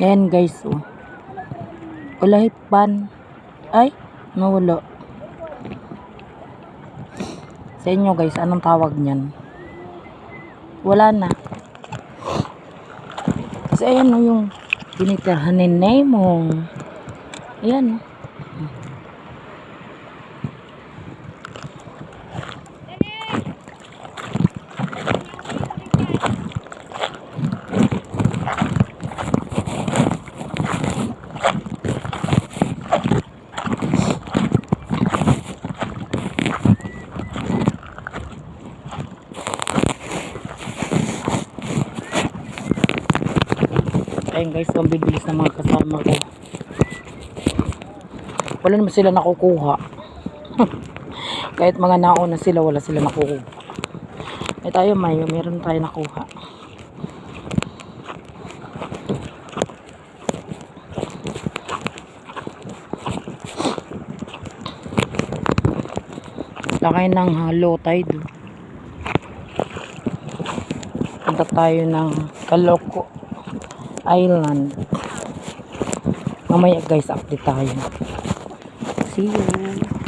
Ayan guys, oh. Ulahip pan. Ay, nawala. Sa inyo guys, anong tawag niyan? Wala na. Kasi ayan oh, yung tinitirhan ni Nemo. Ayan oh. Ayun guys, ang bibilis ng mga kasama ko. Wala naman sila nakukuha. Kahit mga nauna sila, wala sila nakukuha. Eh tayo meron tayo nakuha. Lakay ng low tide. Punta tayo ng Caloocan Island. Mamaya guys, update tayo. See you.